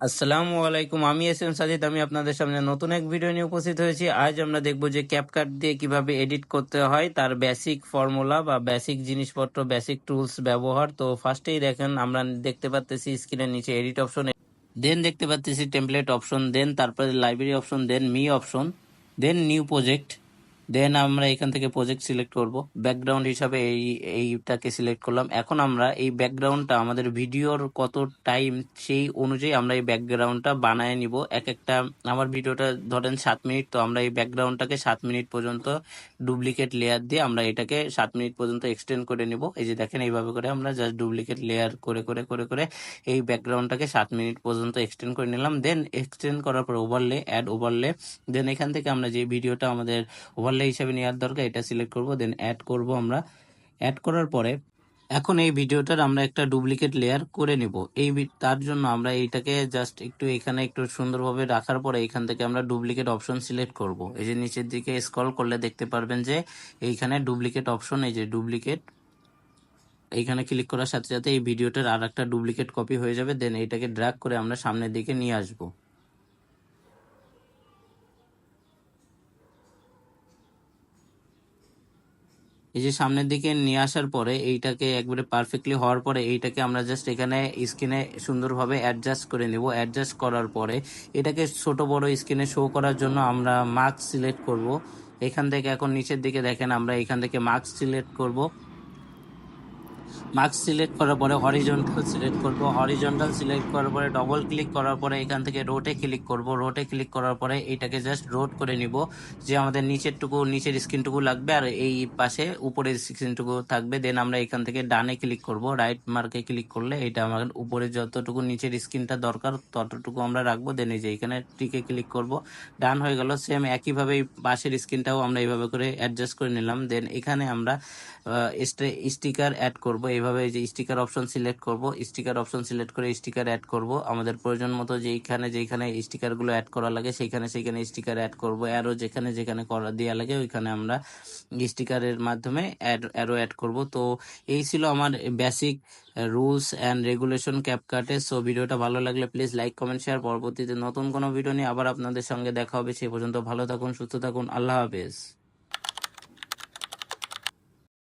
আসসালামু আলাইকুম, আমি এস এম সাজিদ। আমি আপনাদের সামনে নতুন এক ভিডিও নিয়ে উপস্থিত হয়েছি। আজ আমরা দেখব যে ক্যাপকাট দিয়ে কিভাবে এডিট করতে হয়, তার বেসিক ফর্মুলা বা বেসিক জিনিসপত্র, বেসিক টুলস ব্যবহার। তো ফার্স্টেই দেখেন, আমরা দেখতে পাচ্ছি স্ক্রিনের নিচে এডিট অপশন, দেন দেখতে পাচ্ছি টেমপ্লেট অপশন, দেন তারপরে library option, then me option, then new project. Then আমরা এখান থেকে প্রজেক্ট সিলেক্ট করব। ব্যাকগ্রাউন্ড হিসাবে এইটাকে সিলেক্ট করলাম। এখন আমরা এই ব্যাকগ্রাউন্ডটা আমাদের ভিডিওর কত টাইম, সেই অনুযায়ী আমরা এই ব্যাকগ্রাউন্ডটা বানায় নিব। এক একটা, আমার ভিডিওটা ধরেন 7 মিনিট, তো আমরা এই ব্যাকগ্রাউন্ডটাকে 7 মিনিট পর্যন্ত ডুপ্লিকেট লেয়ার দিয়ে আমরা এটাকে 7 মিনিট পর্যন্ত এক্সটেন্ড করে নিব। এই যে দেখেন, এইভাবে করে আমরা জাস্ট ডুপ্লিকেট লেয়ার করে করে করে করে এই ব্যাকগ্রাউন্ডটাকে 7 মিনিট পর্যন্ত এক্সটেন্ড করে নিলাম। দেন এক্সটেন্ড করার পর ওভারলে, অ্যাড ওভারলে। দেন এখান থেকে আমরা যে ভিডিওটা আমাদের ওভারলে হিসেবে নেওয়ার দরকার, এটা সিলেক্ট করব। দেন অ্যাড করব। আমরা অ্যাড করার পরে এখন এই ভিডিওটার আমরা একটা ডুপ্লিকেট লেয়ার করে নিব। তার জন্য আমরা এইটাকে জাস্ট একটু এখানে একটু সুন্দরভাবে রাখার পরে এখান থেকে আমরা ডুপ্লিকেট অপশন সিলেক্ট করব। এই যে নিচের দিকে স্ক্রল করলে দেখতে পারবেন যে এইখানে ডুপ্লিকেট অপশন, এই যে ডুপ্লিকেট, এইখানে ক্লিক করার সাথে সাথে এই ভিডিওটার আর একটা ডুপ্লিকেট কপি হয়ে যাবে। দেন এইটাকে ড্র্যাগ করে আমরা সামনের দিকে নিয়ে আসব। এই যে সামনের দিকে নিয়ে আসার পরে এইটাকে একবারে পারফেক্টলি হওয়ার পরে এইটাকে আমরা জাস্ট এখানে স্ক্রিনে সুন্দরভাবে অ্যাডজাস্ট করে নেব। অ্যাডজাস্ট করার পরে এটাকে ছোট বড় স্ক্রিনে শো করার জন্য আমরা মার্ক সিলেক্ট করব। এখান থেকে এখন নিচের দিকে দেখেন, আমরা এখান থেকে মার্ক সিলেক্ট করব। মার্কস সিলেক্ট করার পরে হরিজন্টাল সিলেক্ট করব। হরিজন্টাল সিলেক্ট করার পরে ডবল ক্লিক করার পরে এখান থেকে রোটে ক্লিক করব। রোটে ক্লিক করার পরে এটাকে জাস্ট রোট করে নিব, যে আমাদের নিচের স্ক্রিনটুকু লাগবে আর এই পাশে উপরের স্ক্রিনটুকু থাকবে। দেন আমরা এখান থেকে ডানে ক্লিক করব। রাইট মার্কে ক্লিক করলে এটা আমাদের উপরে যতটুকু নিচের স্ক্রিনটা দরকার ততটুকু আমরা রাখবো। দেন এই যে এখানে টিকে ক্লিক করব। ডান হয়ে গেল। সেম একইভাবে এই পাশের স্ক্রিনটাও আমরা এইভাবে করে অ্যাডজাস্ট করে নিলাম। দেন এখানে আমরা স্টিকার অ্যাড করব। এইভাবে যে স্টিকার অপশন সিলেক্ট করব, স্টিকার অপশন সিলেক্ট করে স্টিকার অ্যাড করব। আমাদের প্রয়োজন মতো যেখানে স্টিকারগুলো অ্যাড করা লাগে সেইখানে স্টিকার অ্যাড করব। অ্যারো যেখানে যেখানে করা দেওয়া লাগে ওইখানে আমরা স্টিকারের মাধ্যমে অ্যারো অ্যাড করব। তো এই ছিল আমার বেসিক রুলস অ্যান্ড রেগুলেশন ক্যাপকাটে। সো ভিডিওটা ভালো লাগলে প্লিজ লাইক, কমেন্ট, শেয়ার। পরবর্তীতে নতুন কোনো ভিডিও নিয়ে আবার আপনাদের সঙ্গে দেখা হবে। সে পর্যন্ত ভালো থাকুন, সুস্থ থাকুন। আল্লাহ হাফেজ।